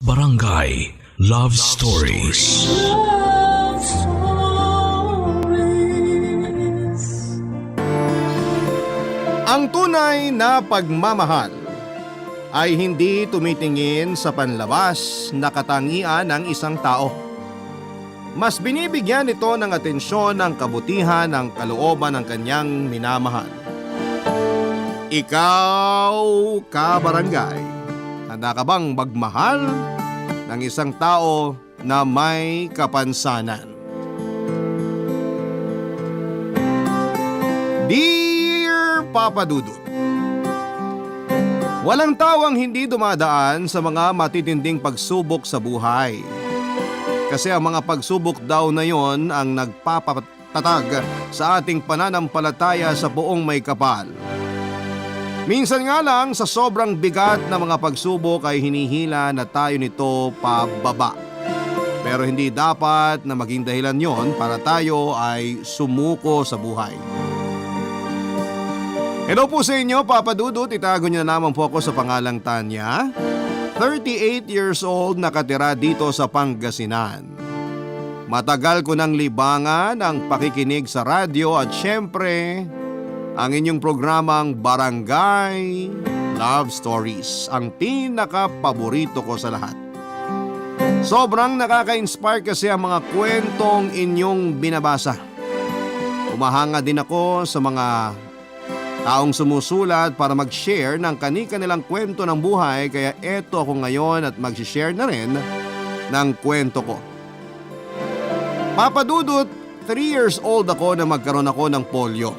Barangay Love Stories. Love Stories. Ang tunay na pagmamahal ay hindi tumitingin sa panlabas na katangian ng isang tao. Mas binibigyan ito ng atensyon ng kabutihan ng kalooban ng kanyang minamahal. Ikaw, kabarangay, handa ka bang magmahal ng isang tao na may kapansanan? Dear Papa Dudut, walang tawang hindi dumadaan sa mga matitinding pagsubok sa buhay. Kasi ang mga pagsubok daw na yon ang nagpapatatag sa ating pananampalataya sa buong may kapal. Minsan nga lang sa sobrang bigat na mga pagsubok ay hinihila na tayo nito pababa. Pero hindi dapat na maging dahilan yon para tayo ay sumuko sa buhay. Hello po sa inyo, Papa Dudut. Itago niyo na naman po ako sa pangalang Tanya. 38 years old, nakatira dito sa Pangasinan. Matagal ko nang libangan ang pakikinig sa radyo at syempre ang inyong programang Barangay Love Stories, ang pinaka-paborito ko sa lahat. Sobrang nakaka-inspire kasi ang mga kwentong inyong binabasa. Umahanga din ako sa mga taong sumusulat para mag-share ng kani-kanilang kwento ng buhay, kaya eto ako ngayon at mag-share na rin ng kwento ko. Papa Dudut, 3 years old ako na magkaroon ako ng polio.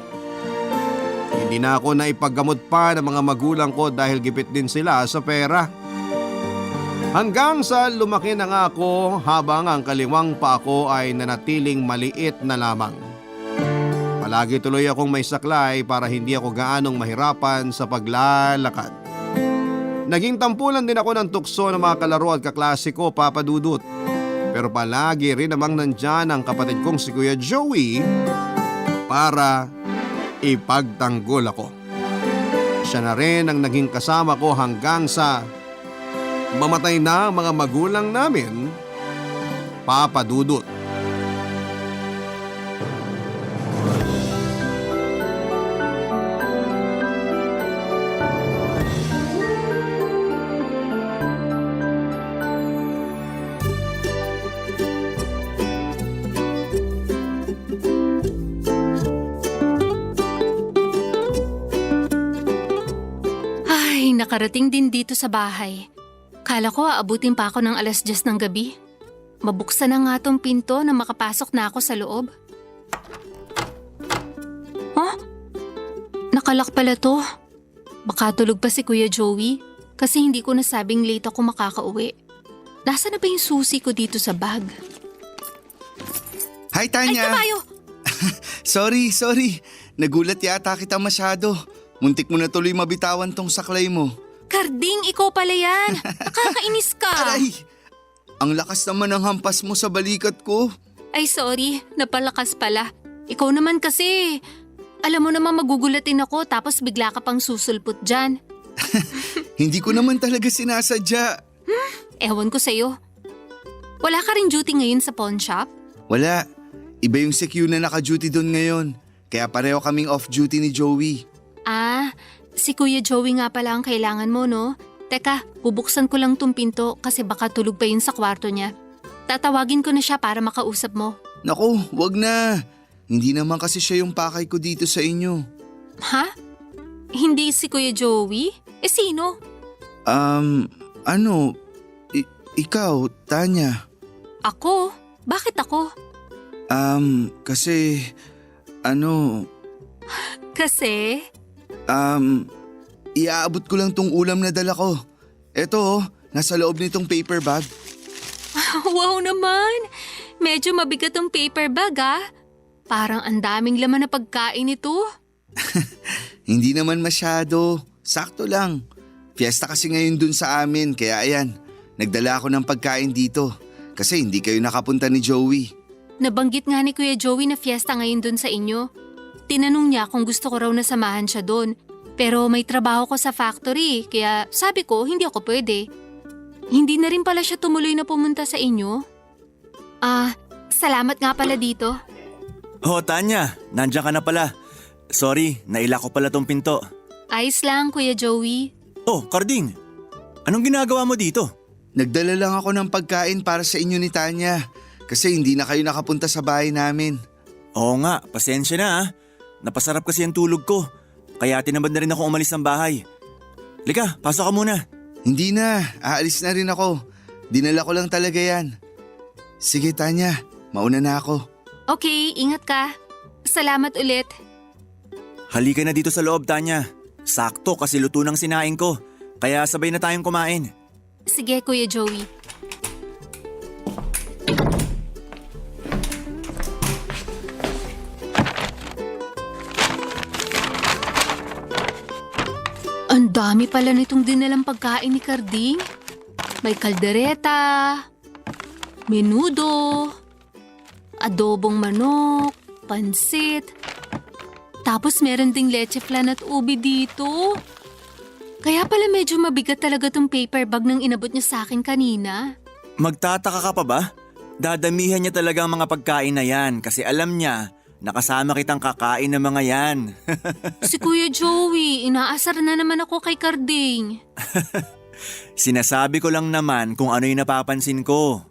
Hindi na ako naipaggamot pa ng mga magulang ko dahil gipit din sila sa pera. Hanggang sa lumaki na nga ako habang ang kaliwang pa ako ay nanatiling maliit na lamang. Palagi tuloy akong may saklay para hindi ako gaanong mahirapan sa paglalakad. Naging tampulan din ako ng tukso ng mga kalaro at kaklase ko, Papa Dudut. Pero palagi rin namang nandyan ang kapatid kong si Kuya Joey para ipagtanggol ako. Siya na rin ang naging kasama ko hanggang sa mamatay na ang mga magulang namin, Papa Dudut. Nakarating din dito sa bahay. Kala ko aabutin pa ako ng 10:00 ng gabi. Mabuksan na nga tong pinto na makapasok na ako sa loob. Huh? Nakalak pala to. Baka tulog pa si Kuya Joey kasi hindi ko nasabing late ako makakauwi. Nasaan na ba yung susi ko dito sa bag? Hi, Ay, Tanya! kabayo! Sorry. Nagulat yata kita masyado. Muntik mo na tuloy mabitawan tong saklay mo. Karding, ikaw pala yan! Nakakainis ka! Aray! Ang lakas naman ng hampas mo sa balikat ko. Ay sorry, napalakas pala. Ikaw naman kasi. Alam mo naman magugulatin ako tapos bigla ka pang susulpot dyan. Hindi ko naman talaga sinasadya. Ewan ko sa'yo. Wala ka rin duty ngayon sa pawn shop? Wala. Iba yung secure na naka-duty doon ngayon. Kaya pareho kaming off-duty ni Joey. Ah, si Kuya Joey nga pala ang kailangan mo, no? Teka, bubuksan ko lang tong pinto kasi baka tulog pa yun sa kwarto niya. Tatawagin ko na siya para makausap mo. Naku, wag na. Hindi naman kasi siya yung pakay ko dito sa inyo. Ha? Hindi si Kuya Joey? Eh sino? Ikaw, Tanya. Ako? Bakit ako? Kasi, Kasi? Iaabot ko lang tong ulam na dala ko. Eto, nasa loob nitong paper bag. Wow naman! Medyo mabigat ang paper bag ah. Parang ang daming laman na pagkain ito. Hindi naman masyado. Sakto lang. Fiesta kasi ngayon dun sa amin, kaya ayan, nagdala ako ng pagkain dito. Kasi hindi kayo nakapunta ni Joey. Nabanggit nga ni Kuya Joey na fiesta ngayon dun sa inyo. Tinanong niya kung gusto ko raw na samahan siya doon. Pero may trabaho ko sa factory, kaya sabi ko hindi ako pwede. Hindi na rin pala siya tumuloy na pumunta sa inyo? Salamat nga pala dito. Oh, Tanya, nandiyan ka na pala. Sorry, naila ko pala tong pinto. Ayos lang, Kuya Joey. Oh, Carding, anong ginagawa mo dito? Nagdala lang ako ng pagkain para sa inyo ni Tanya kasi hindi na kayo nakapunta sa bahay namin. Oo nga, pasensya na ah. Napasarap kasi ang tulog ko. Kaya tinamad na rin ako umalis ng bahay. Lika, pasok ka muna. Hindi na, aalis na rin ako. Dinala ko lang talaga yan. Sige Tanya, mauna na ako. Okay, ingat ka. Salamat ulit. Halika na dito sa loob, Tanya. Sakto kasi luto ng sinaing ko. Kaya sabay na tayong kumain. Sige, Kuya Joey. Ang dami pala nitong dinalang pagkain ni Carding. May kaldereta, menudo, adobong manok, pansit. Tapos meron ding leche flan at ubi dito. Kaya pala medyo mabigat talaga tong paper bag nang inabot niya sa akin kanina. Magtataka ka pa ba? Dadamihan niya talaga ang mga pagkain na yan kasi alam niya nakasama kitang kakain ng mga yan. Si Kuya Joey, inaasar na naman ako kay Carding. Sinasabi ko lang naman kung ano yung napapansin ko.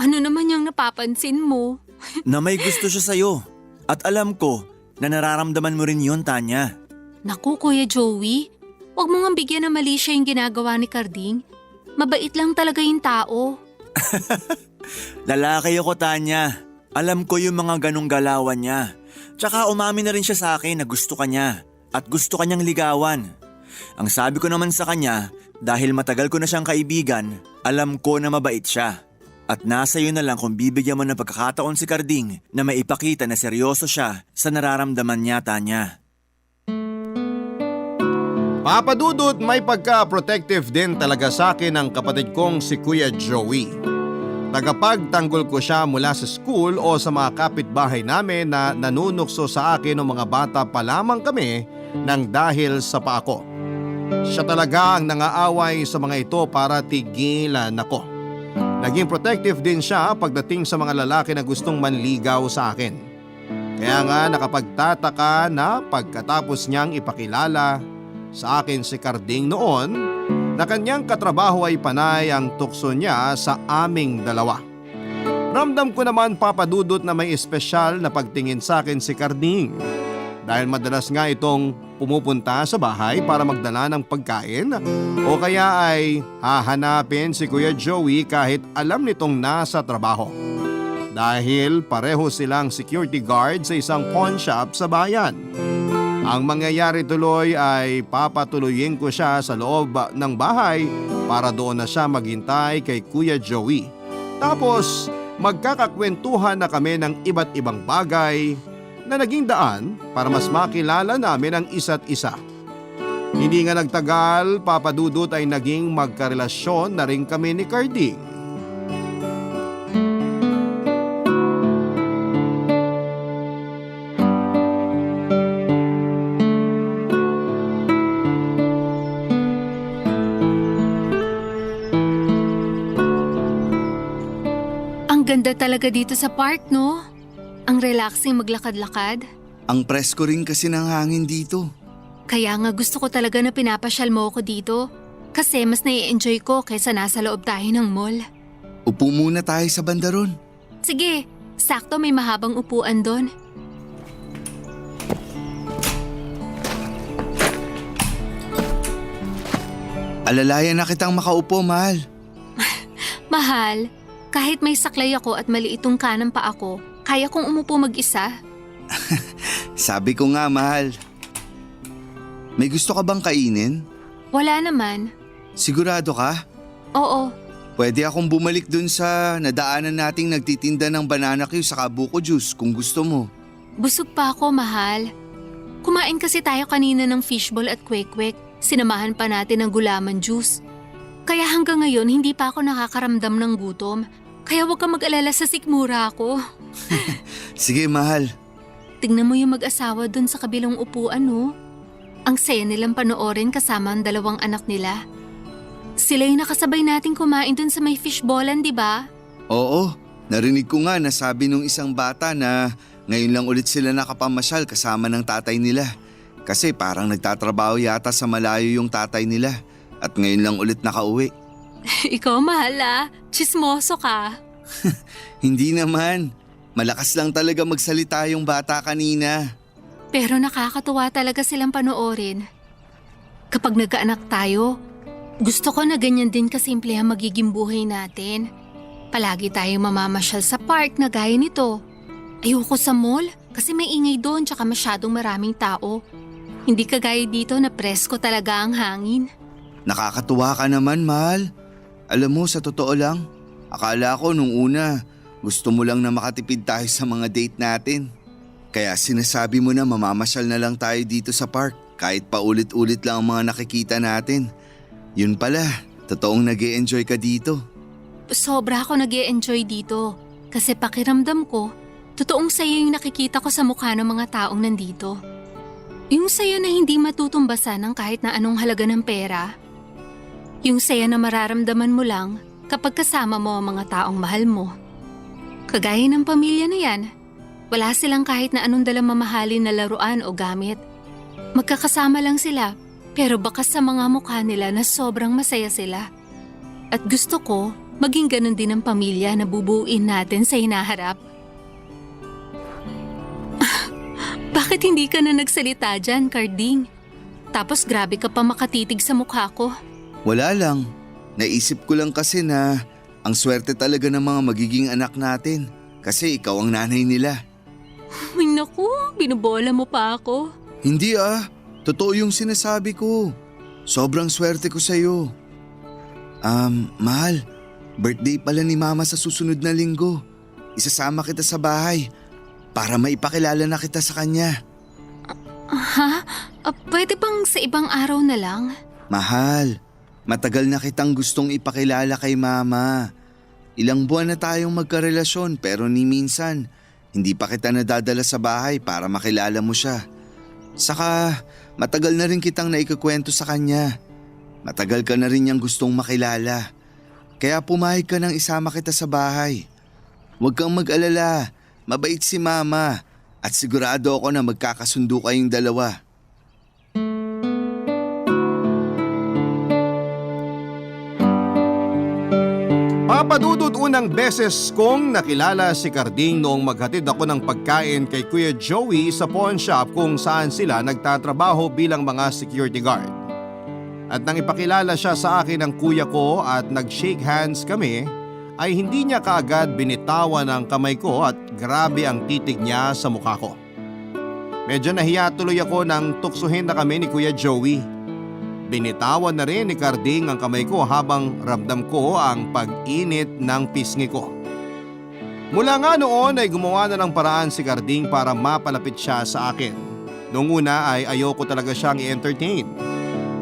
Ano naman yung napapansin mo? Na may gusto siya sa'yo. At alam ko na nararamdaman mo rin yun, Tanya. Naku, Kuya Joey, wag mo nga bigyan ng mali siya yung ginagawa ni Carding. Mabait lang talaga yung tao. Lalaki ako, Tanya. Alam ko yung mga ganong galawan niya. Tsaka umamin na rin siya sa akin na gusto ka niya at gusto kanyang ligawan. Ang sabi ko naman sa kanya, dahil matagal ko na siyang kaibigan, alam ko na mabait siya. At nasa iyo na lang kung bibigyan mo ng pagkakataon si Carding na maipakita na seryoso siya sa nararamdaman niya, Tanya. Papa Dudut, may pagka-protective din talaga sa akin ang kapatid kong si Kuya Joey. Tagapagtanggol ko siya mula sa school o sa mga kapitbahay namin na nanunukso sa akin ng mga bata pa lamang kami nang dahil sa paa ko. Siya talaga ang nangaaway sa mga ito para tigilan ako. Naging protective din siya pagdating sa mga lalaki na gustong manligaw sa akin. Kaya nga nakapagtataka na pagkatapos niyang ipakilala sa akin si Carding noon, na kanyang katrabaho ay panay ang tukso niya sa aming dalawa. Ramdam ko naman, Papa Dudut, na may espesyal na pagtingin sa akin si Carding. Dahil madalas nga itong pumupunta sa bahay para magdala ng pagkain o kaya ay hahanapin si Kuya Joey kahit alam nitong nasa trabaho. Dahil pareho silang security guard sa isang pawn shop sa bayan. Ang mangyayari tuloy ay papatuloyin ko siya sa loob ng bahay para doon na siya maghintay kay Kuya Joey. Tapos magkakakwentuhan na kami ng iba't ibang bagay na naging daan para mas makilala namin ang isa't isa. Hindi nga nagtagal, Papa Dudut, ay naging magkarelasyon na rin kami ni Carding. Ganda talaga dito sa park, no? Ang relaxing maglakad-lakad. Ang presko rin kasi ng hangin dito. Kaya nga gusto ko talaga na pinapasyal mo ako dito. Kasi mas nai-enjoy ko kaysa nasa loob tayo ng mall. Upo muna tayo sa banda ron. Sige, sakto may mahabang upuan doon. Alalayan na kitang makaupo, mahal. Mahal, kahit may saklay ako at maliitong kanang pa ako, kaya kong umupo mag-isa. Sabi ko nga, mahal. May gusto ka bang kainin? Wala naman. Sigurado ka? Oo. Pwede akong bumalik dun sa nadaanan nating nagtitinda ng banana Q sa buko juice kung gusto mo. Busog pa ako, mahal. Kumain kasi tayo kanina ng fishball at kwek-kwek. Sinamahan pa natin ng gulaman juice. Kaya hanggang ngayon hindi pa ako nakakaramdam ng gutom. Kaya huwag kang mag-alala sa sikmura ko. Sige, mahal. Tingnan mo yung mag-asawa dun sa kabilang upuan, no? Ang saya nilang panoorin kasama ang dalawang anak nila. Sila yung nakasabay nating kumain dun sa may fishballan, di ba? Oo, narinig ko nga na sabi nung isang bata na ngayon lang ulit sila nakapamasyal kasama ng tatay nila. Kasi parang nagtatrabaho yata sa malayo yung tatay nila at ngayon lang ulit nakauwi. Ikaw, mahal ah. Chismoso ka. Hindi naman, malakas lang talaga magsalita yung bata kanina. Pero nakakatuwa talaga silang panoorin. Kapag nagkaanak tayo, gusto ko na ganyan din kasimple ang magiging buhay natin. Palagi tayong mamamasyal sa park na gaya nito. Ayoko sa mall kasi may ingay doon tsaka masyadong maraming tao. Hindi kagaya dito na presko talaga ang hangin. Nakakatuwa ka naman, mahal. Alam mo, sa totoo lang, akala ko nung una, gusto mo lang na makatipid tayo sa mga date natin. Kaya sinasabi mo na mamamasyal na lang tayo dito sa park kahit paulit-ulit lang ang mga nakikita natin. Yun pala, totoong nag-e-enjoy ka dito. Sobra ako nag-e-enjoy dito kasi pakiramdam ko, totoong saya yung nakikita ko sa mukha ng mga taong nandito. Yung saya na hindi matutumbasan ng kahit na anong halaga ng pera. Yung saya na mararamdaman mo lang kapag kasama mo ang mga taong mahal mo. Kagaya ng pamilya na yan, wala silang kahit na anong dalang mamahalin na laruan o gamit. Magkakasama lang sila pero bakas sa mga mukha nila na sobrang masaya sila. At gusto ko maging ganun din ang pamilya na bubuuin natin sa hinaharap. Bakit hindi ka na nagsalita dyan, Carding? Tapos grabe ka pa makatitig sa mukha ko. Wala lang. Naisip ko lang kasi na ang swerte talaga ng mga magiging anak natin kasi ikaw ang nanay nila. Ay naku, binubola mo pa ako. Hindi ah, totoo yung sinasabi ko. Sobrang swerte ko sa'yo. Mahal, birthday pala ni Mama sa susunod na linggo. Isasama kita sa bahay para maipakilala na kita sa kanya. Ha? Pwede bang sa ibang araw na lang? Mahal, matagal na kitang gustong ipakilala kay Mama. Ilang buwan na tayong magkarelasyon pero ni minsan, hindi pa kita nadadala sa bahay para makilala mo siya. Saka, matagal na rin kitang naikukwento sa kanya. Matagal ka na rin niyang gustong makilala. Kaya pumayag ka nang isama kita sa bahay. Huwag kang mag-alala, mabait si Mama at sigurado ako na magkakasundo kayong dalawa. Papadudot, unang beses kong nakilala si Carding noong maghatid ako ng pagkain kay Kuya Joey sa pawn shop kung saan sila nagtatrabaho bilang mga security guard. At nang ipakilala siya sa akin ng kuya ko at nag-shake hands kami, ay hindi niya kaagad binitawan ang kamay ko at grabe ang titig niya sa mukha ko. Medyo nahiya tuloy ako nang tuksuhin na kami ni Kuya Joey. Binitawan na rin ni Carding ang kamay ko habang ramdam ko ang pag-init ng pisngi ko. Mula nga noon ay gumawa na ng paraan si Carding para mapalapit siya sa akin. Noong una ay ayoko talaga siyang i-entertain.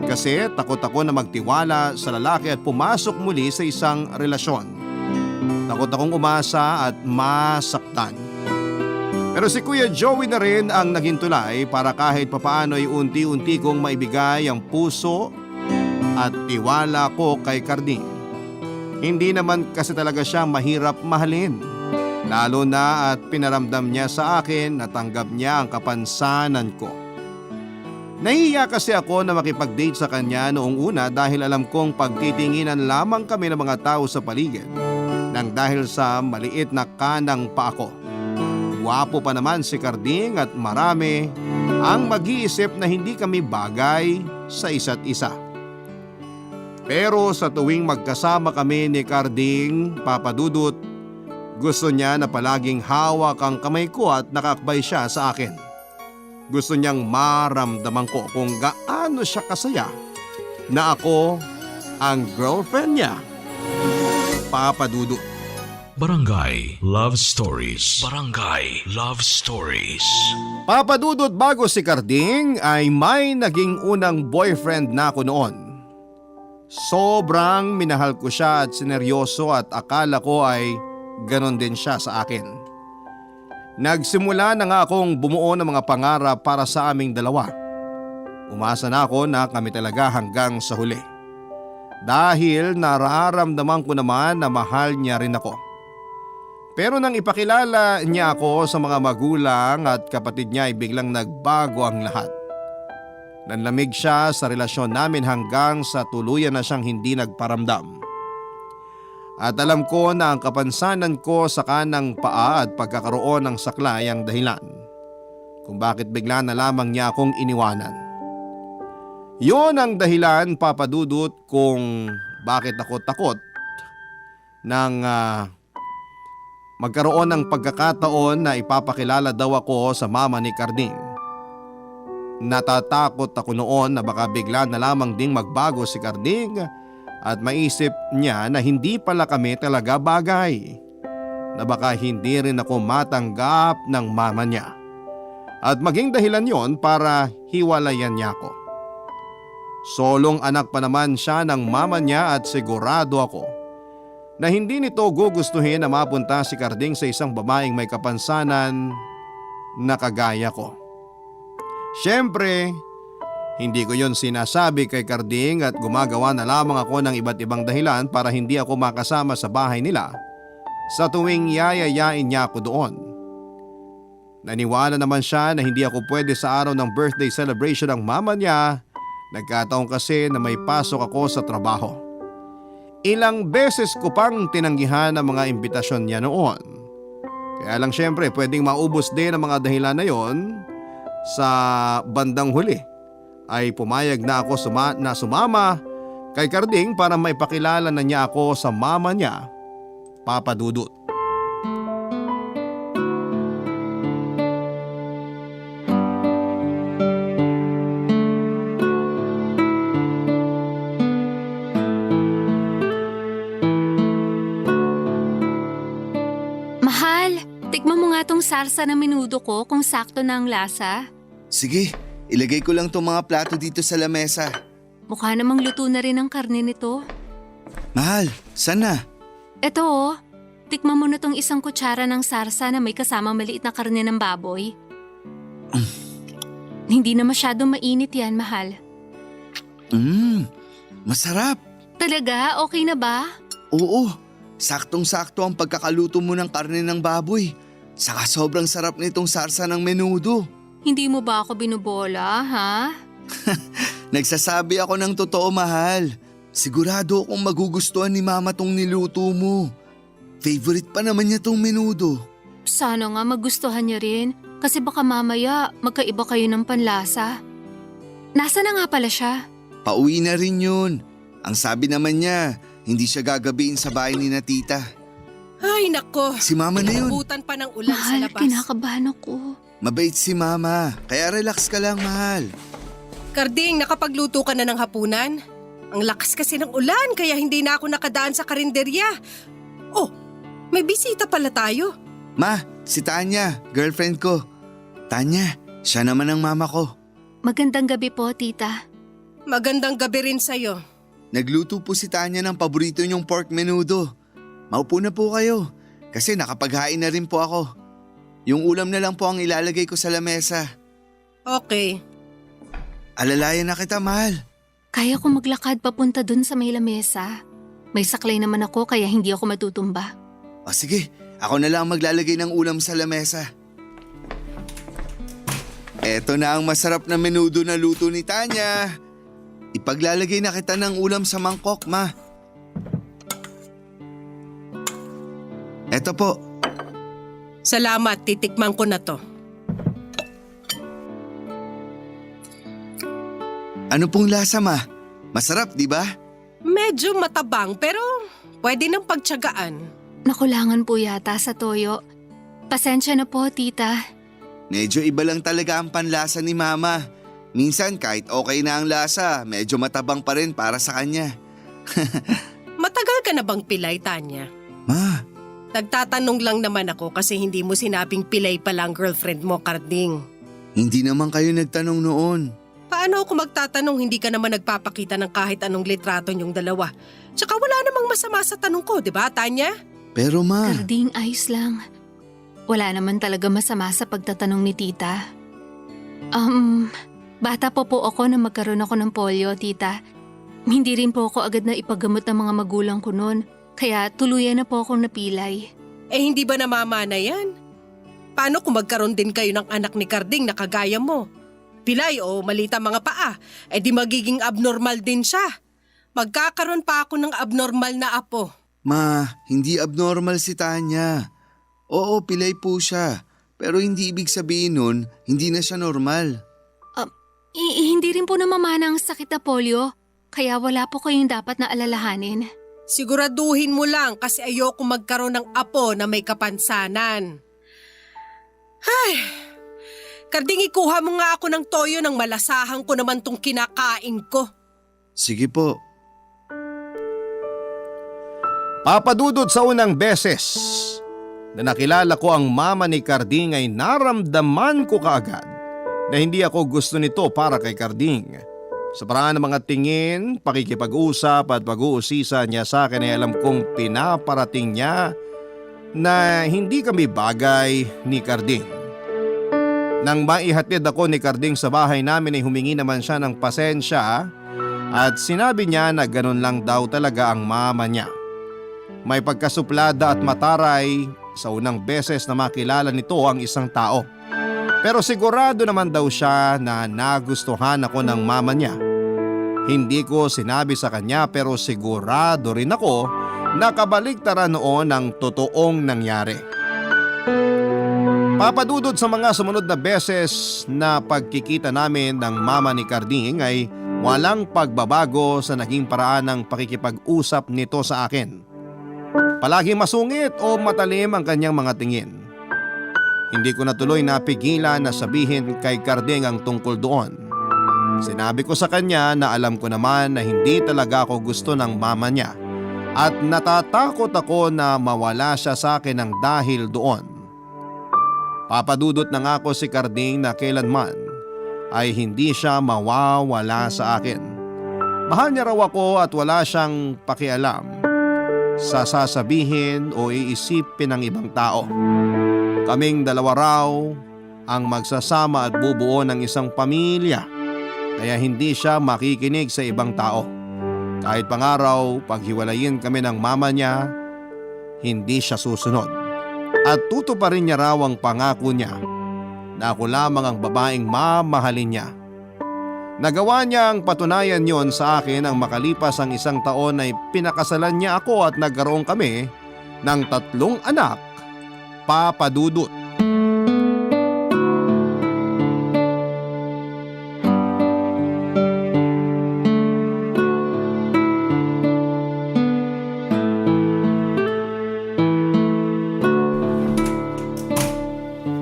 Kasi takot ako na magtiwala sa lalaki at pumasok muli sa isang relasyon. Takot akong umasa at masaktan. Pero si Kuya Joey na rin ang naging tulay para kahit papaano ay unti-unti kong maibigay ang puso at tiwala ko kay Carding. Hindi naman kasi talaga siya mahirap mahalin. Lalo na at pinaramdam niya sa akin na tanggap niya ang kapansanan ko. Nahihiya kasi ako na makipag-date sa kanya noong una dahil alam kong pagtitinginan lamang kami ng mga tao sa paligid nang dahil sa maliit na kanang pa ako. Guwapo pa naman si Carding at marami ang mag-iisip na hindi kami bagay sa isa't isa. Pero sa tuwing magkasama kami ni Carding, Papadudot, gusto niya na palaging hawak ang kamay ko at nakakbay siya sa akin. Gusto niyang maramdaman ko kung gaano siya kasaya na ako ang girlfriend niya. Papadudot. Barangay Love Stories. Barangay Love Stories. Papadudot, bago si Carding ay may naging unang boyfriend na ako noon. Sobrang minahal ko siya at sineryoso at akala ko ay ganon din siya sa akin. Nagsimula na nga akong bumuo ng mga pangarap para sa aming dalawa. Umasa na ako na kami talaga hanggang sa huli. dahil nararamdaman ko naman na mahal niya rin ako. Pero nang ipakilala niya ako sa mga magulang at kapatid niya ay biglang nagbago ang lahat. Nanlamig siya sa relasyon namin hanggang sa tuluyan na siyang hindi nagparamdam. At alam ko na ang kapansanan ko sa kanang paa at pagkakaroon ng saklay ang dahilan kung bakit bigla na lamang niya akong iniwanan. Yon ang dahilan, Papa Dudut, kung bakit ako takot nang magkaroon ng pagkakataon na ipapakilala daw ako sa mama ni Carding. Natatakot ako noon na baka bigla na lamang ding magbago si Carding at maisip niya na hindi pala kami talaga bagay. Na baka hindi rin ako matanggap ng mama niya. At maging dahilan yon para hiwalayan niya ako. Solong anak pa naman siya ng mama niya at sigurado ako na hindi nito gugustuhin na mapunta si Carding sa isang babaeng may kapansanan na kagaya ko. Siyempre, hindi ko yon sinasabi kay Carding at gumagawa na lamang ako ng iba't ibang dahilan para hindi ako makasama sa bahay nila sa tuwing yayayain niya ako doon. Naniwala naman siya na hindi ako pwede sa araw ng birthday celebration ng mama niya. Nagkataon kasi na may pasok ako sa trabaho. Ilang beses ko pang tinanggihan ang mga imbitasyon niya noon. Kaya lang syempre pwedeng maubos din ang mga dahilan na yon. Sa bandang huli ay pumayag na ako sumama kay Carding para maipakilala na niya ako sa mama niya, Papa Dudut. Tikman mo nga tong sarsa na menudo ko kung sakto na ang lasa. Sige, ilagay ko lang tong mga plato dito sa lamesa. Mukha namang luto na rin ang karne nito. Mahal, saan na? Eto oh, tikman mo na tong isang kutsara ng sarsa na may kasamang maliit na karne ng baboy. Hindi na masyadong mainit yan, mahal. Masarap. Talaga? Okay na ba? Oo, saktong-sakto ang pagkakaluto mo ng karne ng baboy. Saka sobrang sarap nitong sarsa ng menudo. Hindi mo ba ako binubola, ha? Nagsasabi ako ng totoo, mahal. Sigurado akong magugustuhan ni mama tong niluto mo. Favorite pa naman niya tong menudo. Sana nga magustuhan niya rin kasi baka mamaya magkaiba kayo ng panlasa. Nasaan na nga pala siya? Pauwi na rin yun. Ang sabi naman niya, hindi siya gagabihin sa bahay ni na tita. Ay nako, Si mama na yun. abutan pa ng ulan sa Mahal, labas. kinakabahan ako. Mabait si mama, kaya relax ka lang, mahal. Carding, nakapagluto ka na ng hapunan? Ang lakas kasi ng ulan kaya hindi na ako nakadaan sa karinderya. Oh, may bisita pala tayo. Ma, si Tanya, girlfriend ko. Tanya, siya naman ang mama ko. Magandang gabi po, tita. Magandang gabi rin sa'yo. Nagluto po si Tanya ng paborito niyong pork menudo. Maupo na po kayo, kasi nakapaghain na rin po ako. Yung ulam na lang po ang ilalagay ko sa lamesa. Okay. Alalayan na kita, mahal. Kaya ko maglakad papunta dun sa may lamesa. May saklay naman ako kaya hindi ako matutumba. O sige, ako na lang maglalagay ng ulam sa lamesa. Eto na ang masarap na menudo na luto ni Tanya. Ipaglalagay na kita ng ulam sa mangkok, ma. Eto po. Salamat, titikman ko na to. Ano pong lasa, ma? Masarap, di ba? Medyo matabang pero pwede nang pagtiyagaan. Nakulangan po yata sa toyo. Pasensya na po, tita. Medyo iba lang talaga ang panlasa ni mama. Minsan kahit okay na ang lasa, medyo matabang pa rin para sa kanya. Matagal ka na bang pilay, Tanya? Ma, Nagtatanong lang naman ako kasi hindi mo sinabing pilay pala ang girlfriend mo, Carding. hindi naman kayo nagtanong noon. Paano ako magtatanong hindi ka naman nagpapakita ng kahit anong litrato niyong dalawa? Tsaka wala namang masama sa tanong ko, di ba, Tanya? Pero ma, Carding, ayos lang. Wala naman talaga masama sa pagtatanong ni tita. Bata po ako na magkaroon ako ng polio, tita. Hindi rin po ako agad na ipagamot ng mga magulang ko noon, kaya tuluyan na po akong napilay. Eh hindi ba namamana yan? Paano kung magkaroon din kayo ng anak ni Carding na kagaya mo? Pilay o malita mga paa, eh di magiging abnormal din siya. Magkakaroon pa ako ng abnormal na apo. Ma, hindi abnormal si Tanya. Oo, pilay po siya. Pero hindi ibig sabihin nun, hindi na siya normal. Hindi rin po namamana ang sakit na polio, kaya wala po kayong dapat na alalahanin. Siguraduhin mo lang kasi ayoko magkaroon ng apo na may kapansanan. Ay, Carding, ikuha mo nga ako ng toyo nang malasahan ko naman tong kinakain ko. Sige po. Papadudot, sa unang beses na nakilala ko ang mama ni Carding ay naramdaman ko kaagad na hindi ako gusto nito para kay Carding. Sa paraan ng mga tingin, pakikipag-usap at pag-uusisa niya sa akin ay alam kong pinaparating niya na hindi kami bagay ni Carding. Nang maihatid ako ni Carding sa bahay namin ay humingi naman siya ng pasensya at sinabi niya na ganun lang daw talaga ang mama niya. May pagkasuplada at mataray sa unang beses na makilala nito ang isang tao. Pero sigurado naman daw siya na nagustuhan ako ng mama niya. Hindi ko sinabi sa kanya pero sigurado rin ako na kabaligtaran noon ang totoong nangyari. Papadudod, sa mga sumunod na beses na pagkikita namin ng mama ni Carding ay walang pagbabago sa naging paraan ng pakikipag-usap nito sa akin. Palaging masungit o matalim ang kanyang mga tingin. Hindi ko natuloy napigilan na sabihin kay Carding ang tungkol doon. Sinabi ko sa kanya na alam ko naman na hindi talaga ako gusto ng mama niya at natatakot ako na mawala siya sa akin ng dahil doon. Papadudot na nga ako si Carding na kailanman ay hindi siya mawawala sa akin. Mahal niya raw ako at wala siyang pakialam sa sasabihin o iisipin ng ibang tao. Kaming dalawa raw ang magsasama at bubuo ng isang pamilya, kaya hindi siya makikinig sa ibang tao. Kahit pangaraw paghiwalayin kami ng mama niya, hindi siya susunod. At tutuparin niya raw ang pangako niya na ako lamang ang babaeng mamahalin niya. Nagawa niya ang patunayan yon sa akin ang makalipas ang isang taon ay pinakasalan niya ako at nagkaroon kami ng 3 anak, papadudot.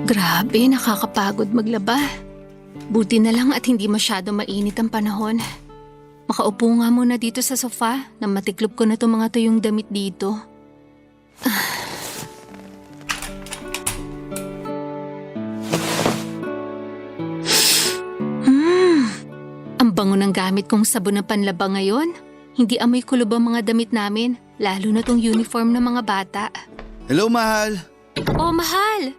Grabe, nakakapagod maglaba. Buti na lang at hindi masyado mainit ang panahon. Makaupo nga muna dito sa sofa na matiklop ko na itong mga tuyong damit dito. Ang bango ng gamit kong sabon na panlaba ngayon. Hindi amoy kulob ang mga damit namin, lalo na tong uniform ng mga bata. Hello, mahal. Oh, mahal!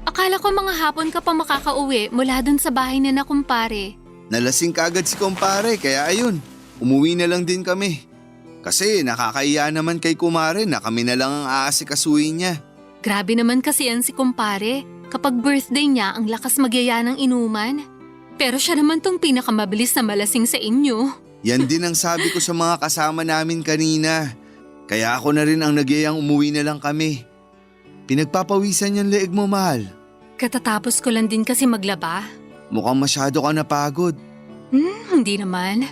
Akala ko mga hapon ka pa makakauwi mula dun sa bahay na kumpare. Nalasing kagad si kumpare kaya ayun, umuwi na lang din kami. Kasi nakakaiya naman kay kumare na kami na lang ang aasikasuhin niya. Grabe naman kasi yan si kumpare. Kapag birthday niya, ang lakas magyaya ng inuman. Pero siya naman tong pinakamabilis na malasing sa inyo. Yan din ang sabi ko sa mga kasama namin kanina. Kaya ako na rin ang nagyayang umuwi na lang kami. Pinagpapawisan yung leeg mo, mahal. Katatapos ko lang din kasi maglaba. Mukhang masyado ka napagod. Hindi naman.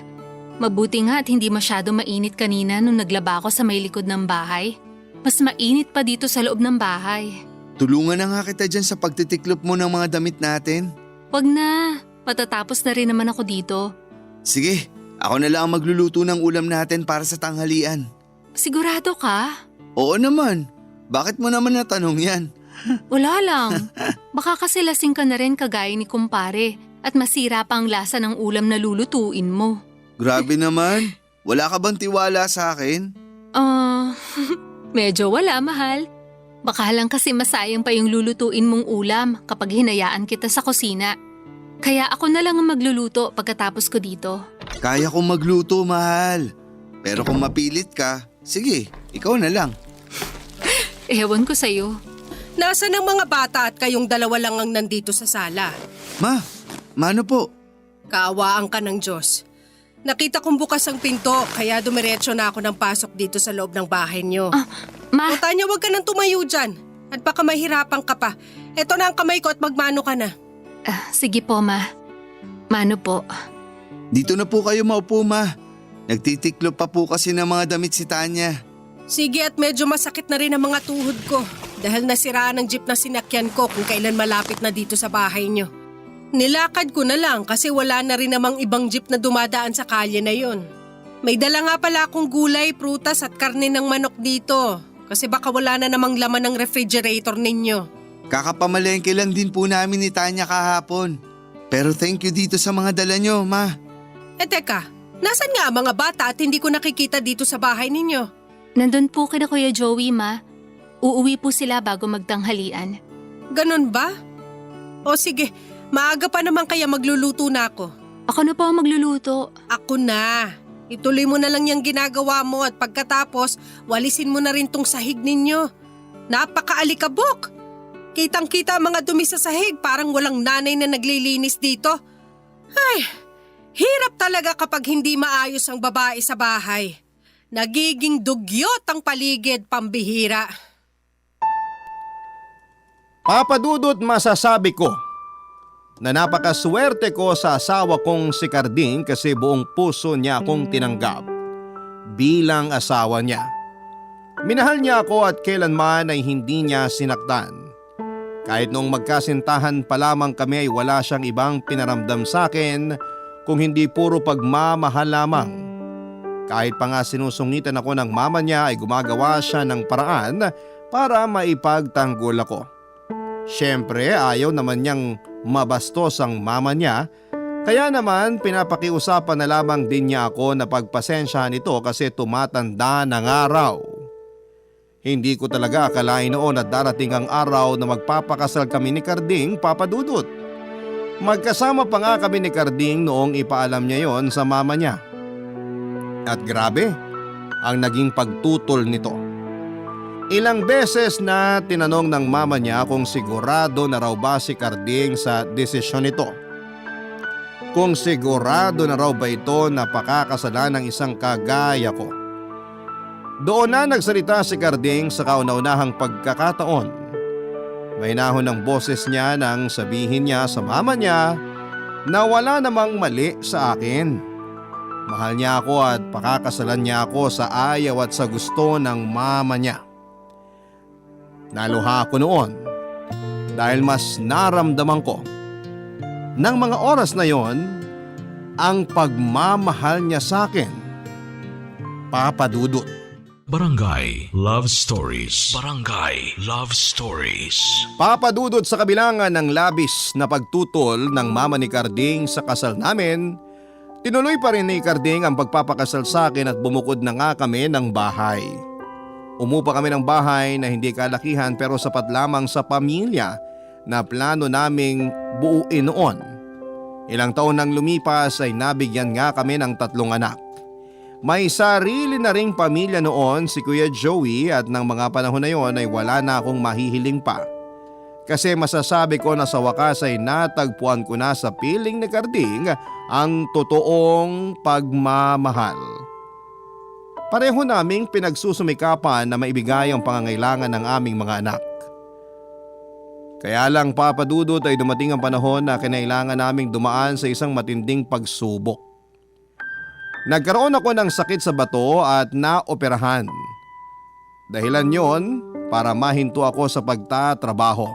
Mabuti nga at hindi masyado mainit kanina nung naglaba ako sa may likod ng bahay. Mas mainit pa dito sa loob ng bahay. Tulungan na nga kita dyan sa pagtitiklop mo ng mga damit natin. Wag na. Matatapos na rin naman ako dito. Sige, ako na lang ang magluluto ng ulam natin para sa tanghalian. Sigurado ka? Oo naman. Bakit mo naman natanong yan? Wala lang. Baka kasi lasing ka na rin kagaya ni kumpare at masira pa ang lasa ng ulam na lulutuin mo. Grabe naman. Wala ka bang tiwala sa akin? Medyo wala, mahal. Baka lang kasi masayang pa yung lulutuin mong ulam kapag hinayaan kita sa kusina. Kaya ako na lang ang magluluto pagkatapos ko dito. Kaya kong magluto, mahal. Pero kung mapilit ka, sige, ikaw na lang. Ewan ko sa'yo. Nasaan ang mga bata at kayong dalawa lang ang nandito sa sala? Ma, mano po? Kaawaan ka ng Diyos. Nakita kong bukas ang pinto, kaya dumiretso na ako ng pasok dito sa loob ng bahay niyo. Ma, O Tanya, huwag ka nang tumayo dyan. At baka mahirapan ka pa. Eto na ang kamay ko at magmano ka na. sige po, Ma. Mano po. Dito na po kayo maupo, ma. Nagtitiklo pa po kasi ng mga damit si Tanya. Sige, at medyo masakit na rin ang mga tuhod ko dahil nasiraan ang jeep na sinakyan ko kung kailan malapit na dito sa bahay niyo. Nilakad ko na lang kasi wala na rin namang ibang jeep na dumadaan sa kalye na yon. May dala nga pala akong gulay, prutas at karne ng manok dito kasi baka wala na namang laman ng refrigerator ninyo. Kakapamalengke lang din po namin ni Tanya kahapon. Pero thank you dito sa mga dala nyo, ma. Teka, nasan nga ang mga bata at hindi ko nakikita dito sa bahay ninyo? Nandun po kina Kuya Joey, Ma. Uuwi po sila bago magtanghalian. Ganon ba? O sige, maaga pa naman kaya magluluto na ako. Ako na po ang magluluto. Ako na. Ituloy mo na lang yung ginagawa mo at pagkatapos, walisin mo na rin tong sahig ninyo. Napakaalikabok! Kitang-kita ang mga dumi sa sahig, parang walang nanay na naglilinis dito. Ay, hirap talaga kapag hindi maayos ang babae sa bahay. Nagiging dugyot ang paligid, pambihira. Papadudot, masasabi ko na napakaswerte ko sa asawa kong si Carding kasi buong puso niya akong tinanggap bilang asawa niya. Minahal niya ako at kailanman ay hindi niya sinaktan. Kahit noong magkasintahan pa lamang kami ay wala siyang ibang pinaramdam sa akin kung hindi puro pagmamahal lamang. Kahit pa nga sinusungitan ako ng mama niya ay gumagawa siya ng paraan para maipagtanggol ako. Siyempre ayaw naman niyang mabastos ang mama niya, kaya naman pinapakiusapan na lamang din niya ako na pagpasensyahan ito kasi tumatanda ng araw. Hindi ko talaga akalain noon na darating ang araw na magpapakasal kami ni Carding, Papadudot. Magkasama pa nga kami ni Carding noong ipaalam niya yon sa mama niya. At grabe ang naging pagtutol nito. Ilang beses na tinanong ng mama niya kung sigurado na raw ba si Carding sa desisyon nito. Kung sigurado na raw ba ito na pakakasalan ng isang kagaya ko. Doon na nagsalita si Carding sa kauna-unahang pagkakataon. Mahinahon ng boses niya nang sabihin niya sa mama niya na wala namang mali sa akin. Mahal niya ako at pakakasalan niya ako sa ayaw at sa gusto ng mama niya. Naluha ako noon dahil mas naramdaman ko ng mga oras na yon ang pagmamahal niya sa akin. Papadudot. Barangay Love Stories. Barangay Love Stories. Papadudot sa kabilangan ng labis na pagtutol ng mama ni Carding sa kasal namin, tinuloy pa rin ni Carding ang pagpapakasal sa akin at bumukod na nga kami ng bahay. Umupa kami ng bahay na hindi kalakihan pero sapat lamang sa pamilya na plano naming buuin noon. Ilang taon nang lumipas ay nabigyan nga kami ng 3 anak. May sarili na ring pamilya noon si Kuya Joey at ng mga panahon na yon ay wala na akong mahihiling pa. Kasi masasabi ko na sa wakas ay natagpuan ko na sa piling ni Carding ang totoong pagmamahal. Pareho naming pinagsusumikapan na maibigay ang pangangailangan ng aming mga anak. Kaya lang, Papadudot, ay dumating ang panahon na kinailangan naming dumaan sa isang matinding pagsubok. Nagkaroon ako ng sakit sa bato at naoperahan. Dahilan yon para mahinto ako sa pagtatrabaho.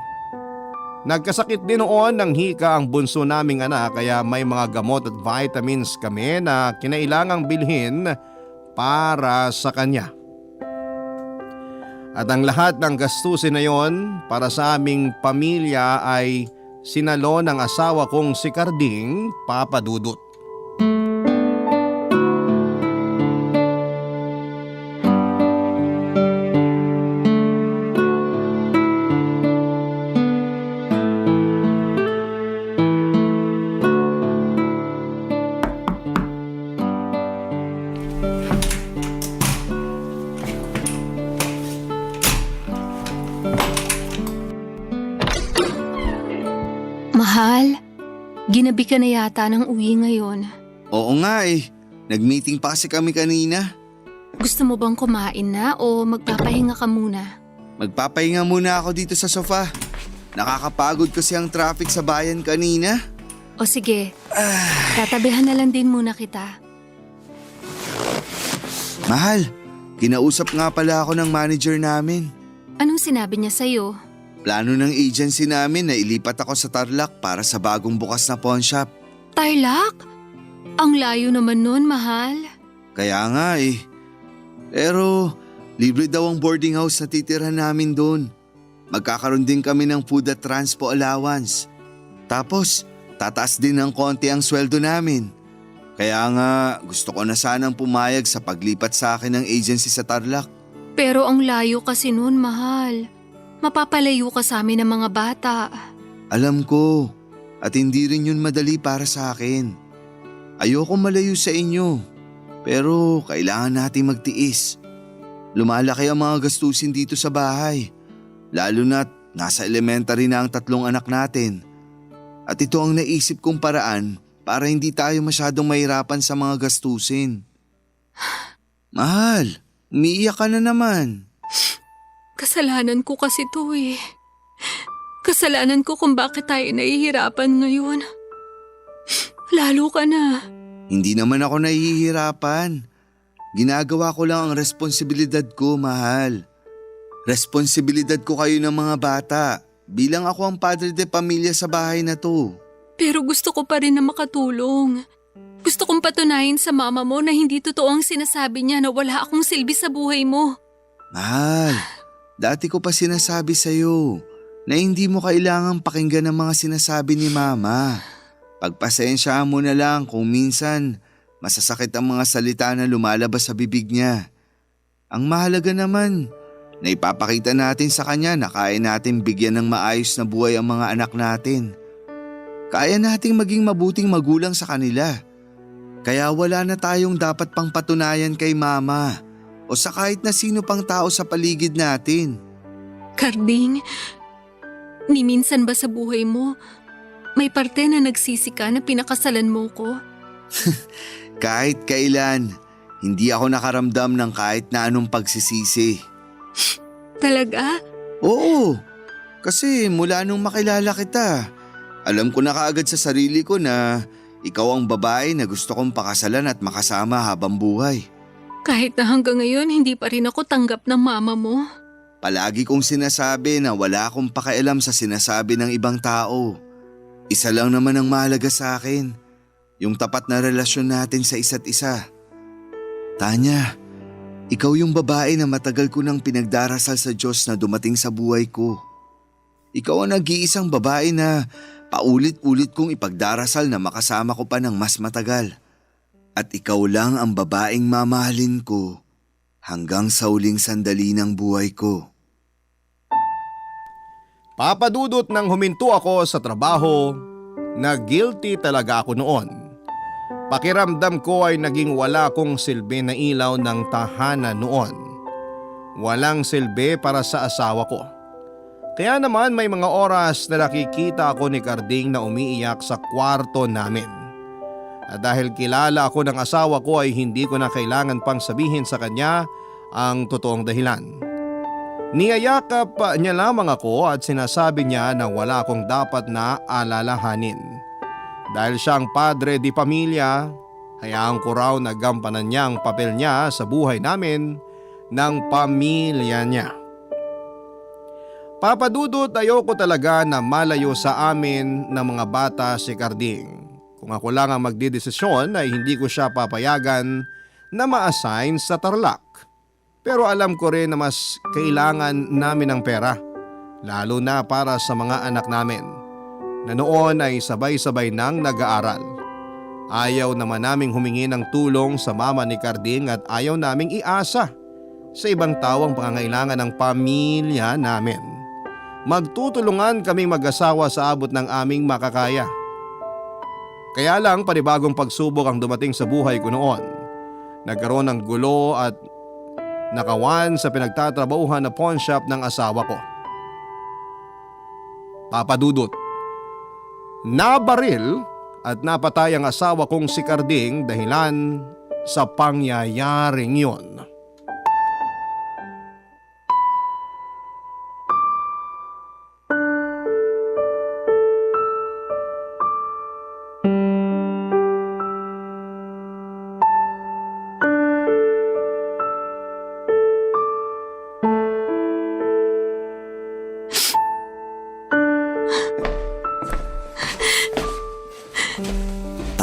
Nagkasakit din noon ng hika ang bunso naming anak kaya may mga gamot at vitamins kami na kinailangang bilhin para sa kanya. At ang lahat ng gastusin na yon para sa aming pamilya ay sinalo ng asawa kong si Carding, Papadudot. Mahal, ginabi ka na yata ng uwi ngayon. Oo nga eh. Nag-meeting pa kasi kami kanina. Gusto mo bang kumain na o magpapahinga ka muna? Magpapahinga muna ako dito sa sofa. Nakakapagod kasi ang traffic sa bayan kanina. O sige, tatabihan na lang din muna kita. Mahal, kinausap nga pala ako ng manager namin. Anong sinabi niya sa'yo? Plano ng agency namin na ilipat ako sa Tarlac para sa bagong bukas na pawn shop. Tarlac? Ang layo naman nun, mahal. Kaya nga eh. Pero libre daw ang boarding house na titirhan namin doon. Magkakaroon din kami ng food at transpo allowance. Tapos tataas din ng konti ang sweldo namin. Kaya nga gusto ko na sanang pumayag sa paglipat sa akin ng agency sa Tarlac. Pero ang layo kasi nun, mahal. Mapapalayo ka sa amin ng mga bata. Alam ko, at hindi rin yun madali para sa akin. Ayoko malayo sa inyo, pero kailangan nating magtiis. Lumalaki ang mga gastusin dito sa bahay, lalo na't nasa elementary na ang 3 anak natin. At ito ang naisip kong paraan para hindi tayo masyadong mahirapan sa mga gastusin. Mahal, umiiyak ka na naman. Kasalanan ko kasi to eh. Kasalanan ko kung bakit tayo nahihirapan ngayon. Lalo ka na. Hindi naman ako nahihirapan. Ginagawa ko lang ang responsibilidad ko, mahal. Responsibilidad ko kayo ng mga bata. Bilang ako ang padre de pamilya sa bahay na to. Pero gusto ko pa rin na makatulong. Gusto kong patunayan sa mama mo na hindi totoo ang sinasabi niya na wala akong silbi sa buhay mo. Mahal, dati ko pa sinasabi sa'yo na hindi mo kailangang pakinggan ang mga sinasabi ni mama. Pagpasensya mo na lang kung minsan masasakit ang mga salita na lumalabas sa bibig niya. Ang mahalaga naman na ipapakita natin sa kanya na kaya natin bigyan ng maayos na buhay ang mga anak natin. Kaya nating maging mabuting magulang sa kanila. Kaya wala na tayong dapat pang patunayan kay mama o sa kahit na sino pang tao sa paligid natin. Karding, ni minsan ba sa buhay mo may parte na nagsisi ka na pinakasalan mo ko? Kahit kailan, hindi ako nakaramdam ng kahit na anong pagsisisi. Talaga? Oo, kasi mula nung makilala kita, alam ko na kaagad sa sarili ko na ikaw ang babae na gusto kong pakasalan at makasama habang buhay. Kahit na hanggang ngayon hindi pa rin ako tanggap ng mama mo. Palagi kong sinasabi na wala akong pakialam sa sinasabi ng ibang tao. Isa lang naman ang mahalaga sa akin, yung tapat na relasyon natin sa isa't isa. Tanya, ikaw yung babae na matagal ko nang pinagdarasal sa Diyos na dumating sa buhay ko. Ikaw ang nag-iisang babae na paulit-ulit kong ipagdarasal na makasama ko pa ng mas matagal. At ikaw lang ang babaeng mamahalin ko hanggang sa huling sandali ng buhay ko. Papadudot nang huminto ako sa trabaho na guilty talaga ako noon. Pakiramdam ko ay naging wala kong silbi na ilaw ng tahanan noon. Walang silbi para sa asawa ko. Kaya naman may mga oras na nakikita ako ni Karding na umiiyak sa kwarto namin. At dahil kilala ako ng asawa ko ay hindi ko na kailangan pang sabihin sa kanya ang totoong dahilan. Niyayakap niya lamang ako at sinasabi niya na wala akong dapat na alalahanin. Dahil siya ang padre di pamilya, hayaan ko raw na gampanan niya ang papel niya sa buhay namin ng pamilya niya. Papadudot, ayoko talaga na malayo sa amin ng mga bata si Karding. Kung ako lang ang magdidesisyon ay hindi ko siya papayagan na ma-assign sa Tarlac. Pero alam ko rin na mas kailangan namin ng pera, lalo na para sa mga anak namin, na noon ay sabay-sabay nang nag-aaral. Ayaw naman naming humingi ng tulong sa mama ni Karding at ayaw naming iasa sa ibang tao ang pangangailangan ng pamilya namin. Magtutulungan kaming mag-asawa sa abot ng aming makakaya. Kaya lang panibagong pagsubok ang dumating sa buhay ko noon. Nagkaroon ng gulo at nakawan sa pinagtatrabahuhan na pawn shop ng asawa ko. Papadudot, nabaril at napatay ang asawa kong si Carding dahilan sa pangyayaring yon.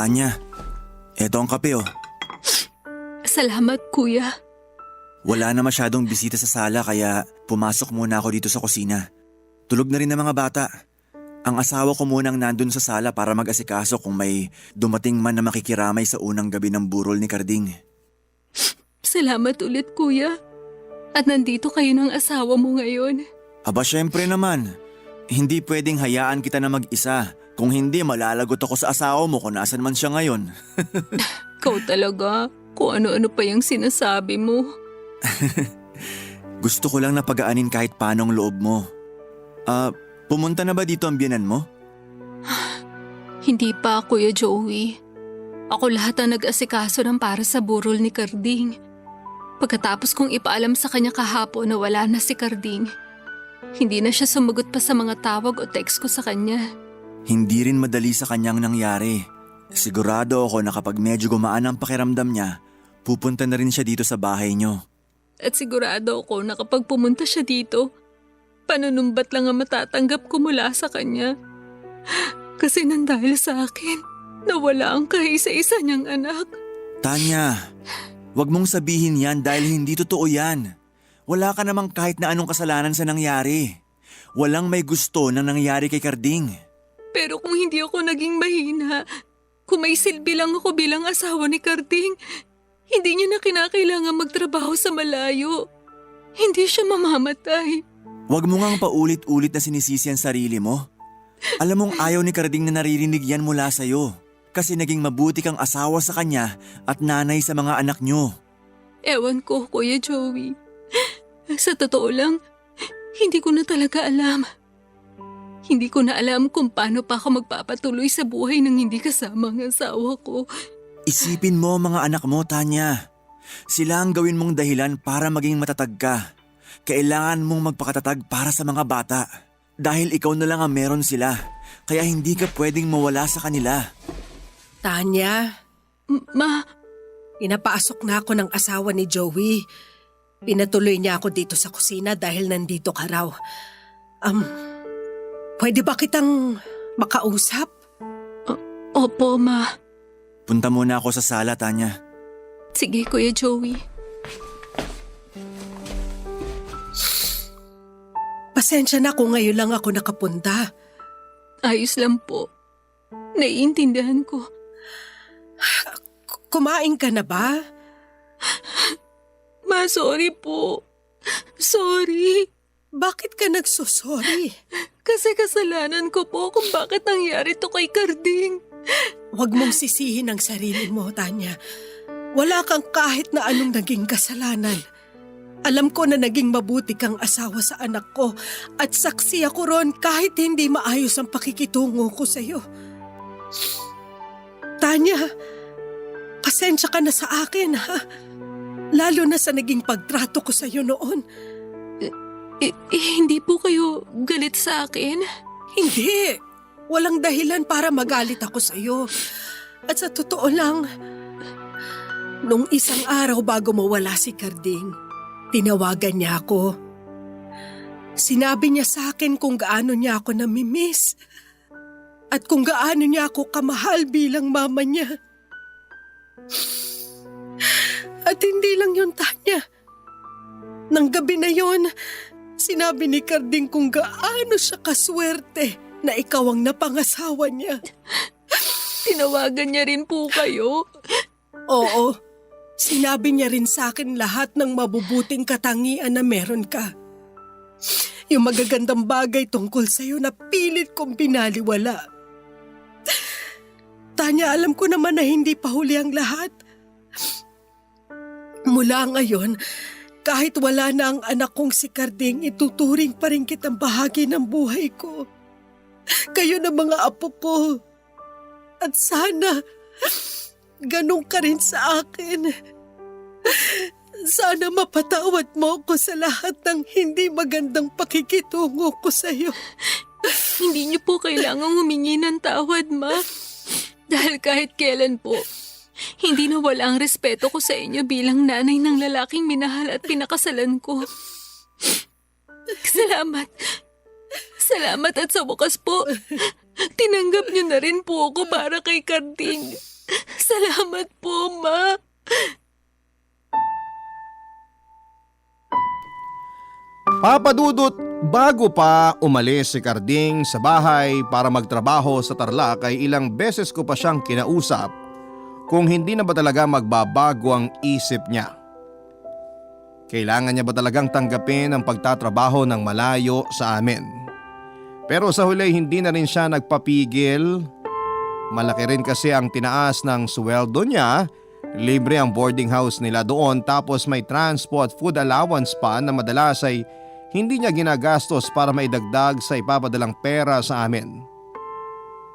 Tanya, eto ang kape oh. Salamat, kuya. Wala na masyadong bisita sa sala kaya pumasok muna ako dito sa kusina. Tulog na rin ang mga bata. Ang asawa ko munang nandun sa sala para mag-asikaso kung may dumating man na makikiramay sa unang gabi ng burol ni Carding. Salamat ulit, kuya. At nandito kayo ng asawa mo ngayon. Aba syempre naman, hindi pwedeng hayaan kita na mag-isa. Kung hindi, malalagot ako sa asawa mo kung nasan man siya ngayon. Ikaw talaga, kung ano-ano pa yung sinasabi mo. Gusto ko lang na pagaanin kahit paanong loob mo. Pumunta na ba dito ang biyenan mo? Hindi pa, Kuya Joey. Ako lahat ang nag-asikaso ng para sa burol ni Carding. Pagkatapos kong ipaalam sa kanya kahapon na wala na si Carding, hindi na siya sumagot pa sa mga tawag o text ko sa kanya. Hindi rin madali sa kanyang nangyari. Sigurado ako na kapag medyo gumaan ang pakiramdam niya, pupunta na rin siya dito sa bahay niyo. At sigurado ako na kapag pumunta siya dito, panunumbat lang ang matatanggap ko mula sa kanya. Kasi nang dahil sa akin, nawala ang kaisa-isa niyang anak. Tanya, wag mong sabihin yan dahil hindi totoo yan. Wala ka namang kahit na anong kasalanan sa nangyari. Walang may gusto na nangyari kay Carding. Pero kung hindi ako naging mahina, kung may silbi lang ako bilang asawa ni Carding, hindi niya na kinakailangan magtrabaho sa malayo. Hindi siya mamamatay. Huwag mo ngang paulit-ulit na sinisisi ang sarili mo. Alam mong ayaw ni Carding na naririnig yan mula sa'yo. Kasi naging mabuti kang asawa sa kanya at nanay sa mga anak niyo. Ewan ko, Kuya Joey. Sa totoo lang, hindi ko na talaga alam. Hindi ko na alam kung paano pa ako magpapatuloy sa buhay nang hindi kasama ang asawa ko. Isipin mo mga anak mo, Tanya. Sila ang gawin mong dahilan para maging matatag ka. Kailangan mong magpakatatag para sa mga bata. Dahil ikaw na lang ang meron sila. Kaya hindi ka pwedeng mawala sa kanila. Tanya, Ma, pinapasok na ako ng asawa ni Joey. Pinatuloy niya ako dito sa kusina dahil nandito ka raw. Pwede ba kitang makausap? opo, Ma. Punta muna ako sa sala, Tanya. Sige, Kuya Joey. Pasensya na kung ngayon lang ako nakapunta. Ayos lang po. Naiintindihan ko. Kumain ka na ba? Ma, sorry po. Sorry. Bakit ka nagsusorry? Kasi kasalanan ko po kung bakit nangyari to kay Carding. Huwag mong sisihin ang sarili mo, Tanya. Wala kang kahit na anong naging kasalanan. Alam ko na naging mabuti kang asawa sa anak ko at saksi ako ron kahit hindi maayos ang pakikitungo ko sa iyo. Tanya, pasensya ka na sa akin, ha? Lalo na sa naging pagtrato ko sa iyo noon. Hindi po kayo galit sa akin? Hindi. Walang dahilan para magalit ako sa iyo. At sa totoo lang, nung isang araw bago mawala si Carding, tinawagan niya ako. Sinabi niya sa akin kung gaano niya ako namimiss at kung gaano niya ako kamahal bilang mama niya. At hindi lang yun, Tanya. Nang gabi na yun, sinabi ni Carding kung gaano siya kaswerte na ikaw ang napangasawa niya. Tinawagan niya rin po kayo? Oo. Sinabi niya rin sa akin lahat ng mabubuting katangian na meron ka. Yung magagandang bagay tungkol sa'yo na pilit kong binaliwala. Tanya, alam ko naman na hindi pa huli ang lahat. Mula ngayon, kahit wala na ang anak kong si Carding, ituturing pa rin kitang bahagi ng buhay ko. kayo na mga apo ko. At sana, ganun ka rin sa akin. Sana mapatawad mo ko sa lahat ng hindi magandang pakikitungo ko sa'yo. Hindi niyo po kailangang humingi ng tawad, Ma. Dahil kahit kailan po, hindi nawala ang respeto ko sa inyo bilang nanay ng lalaking minahal at pinakasalan ko. Salamat. Salamat at sa wakas po, tinanggap niyo na rin po ako para kay Carding. Salamat po, Ma. Papa Dudut, bago pa umalis si Carding sa bahay para magtrabaho sa Tarlac ay ilang beses ko pa siyang kinausap kung hindi na ba talaga magbabago ang isip niya. Kailangan niya ba talagang tanggapin ang pagtatrabaho ng malayo sa amin? Pero sa huli hindi na rin siya nagpapigil. Malaki rin kasi ang tinaas ng sweldo niya, libre ang boarding house nila doon tapos may transport food allowance pa na madalas ay hindi niya ginagastos para maidagdag sa ipapadalang pera sa amin.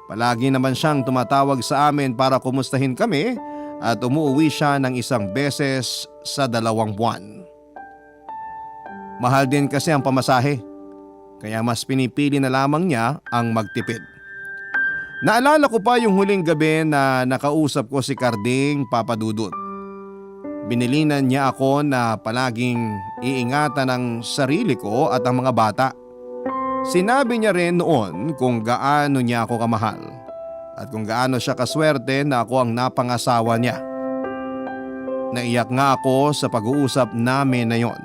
Palagi naman siyang tumatawag sa amin para kumustahin kami at umuwi siya ng 1 beses sa 2 buwan. Mahal din kasi ang pamasahe, kaya mas pinipili na lamang niya ang magtipid. Naalala ko pa yung huling gabi na nakausap ko si Carding, Papa Dudut. Binilinan niya ako na palaging iingatan ang sarili ko at ang mga bata. Sinabi niya rin noon kung gaano niya ako kamahal at kung gaano siya kaswerte na ako ang napangasawa niya. Naiyak nga ako sa pag-uusap namin na yon.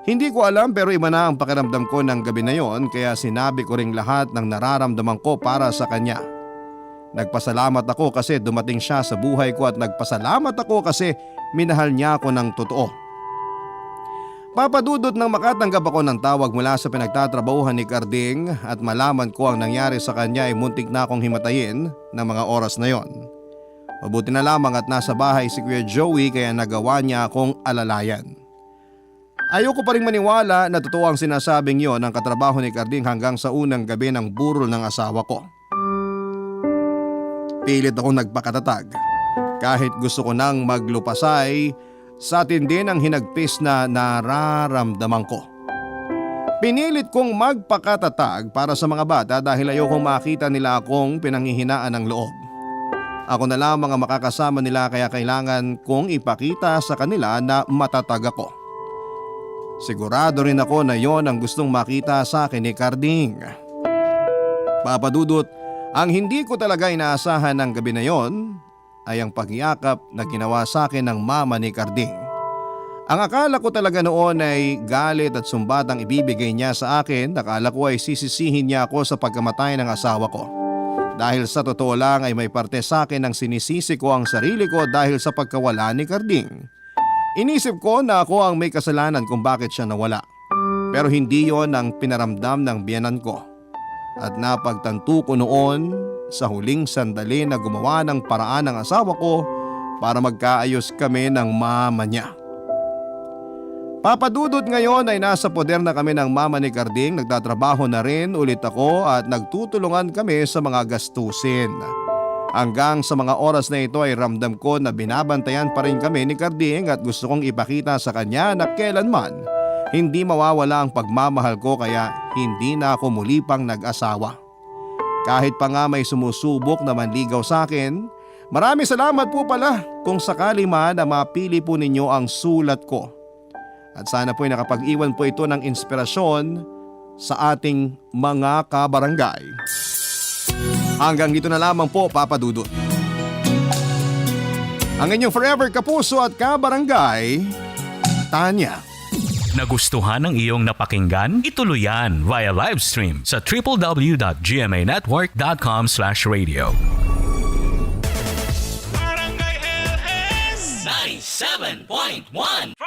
Hindi ko alam pero iba na ang pakiramdam ko ng gabi na yon kaya sinabi ko ring lahat ng nararamdaman ko para sa kanya. Nagpasalamat ako kasi dumating siya sa buhay ko at nagpasalamat ako kasi minahal niya ako ng totoo. Papa Dudut, nang makatanggap ako ng tawag mula sa pinagtatrabahuhan ni Carding at malaman ko ang nangyari sa kanya ay muntik na akong himatayin ng mga oras na yon. Mabuti na lamang at nasa bahay si Kuya Joey kaya nagawa niya akong alalayan. Ayoko pa rin maniwala na totoo ang sinasabing yon ng katrabaho ni Carding hanggang sa unang gabi ng burol ng asawa ko. Pilit akong nagpakatatag kahit gusto ko nang maglupasay sa tindi ng hinagpis na nararamdaman ko. Pinilit kong magpakatatag para sa mga bata dahil ayokong makita nila akong pinanghihinaan ng loob. Ako na lamang ang makakasama nila kaya kailangan kong ipakita sa kanila na matatag ako. Sigurado rin ako na yon ang gustong makita sa akin ni Carding. Papa Dudut, ang hindi ko talaga inaasahan ng gabi na yon ay ang pagyakap na ginawa sa akin ng mama ni Carding. Ang akala ko talaga noon ay galit at sumbat ang ibibigay niya sa akin. Akala ko ay sisisihin niya ako sa pagkamatay ng asawa ko. Dahil sa totoo lang ay may parte sa akin ng sinisisi ko ang sarili ko dahil sa pagkawala ni Carding. Inisip ko na ako ang may kasalanan kung bakit siya nawala. Pero hindi yon ang pinaramdam ng biyenan ko. At napagtanto ko noon sa huling sandali na gumawa ng paraan ng asawa ko para magkaayos kami ng mama niya. Papa Dudut, ngayon ay nasa poder na kami ng mama ni Carding. Nagtatrabaho na rin ulit ako at nagtutulungan kami sa mga gastusin. Hanggang sa mga oras na ito ay ramdam ko na binabantayan pa rin kami ni Carding at gusto kong ipakita sa kanya na kailanman hindi mawawala ang pagmamahal ko kaya hindi na ako muli pang nag-asawa. Kahit pa nga may sumusubok na manligaw sa akin, maraming salamat po pala kung sakali man na mapili po ninyo ang sulat ko. At sana po'y nakapag-iwan po ito ng inspirasyon sa ating mga kabarangay. Hanggang dito na lamang po, Papa Dudut. Ang inyong forever kapuso at kabarangay, Tanya. Nagustuhan ng iyong napakinggan? Ituloy yan via live stream sa www.gmanetwork.com/radio. Barangay LS 97.1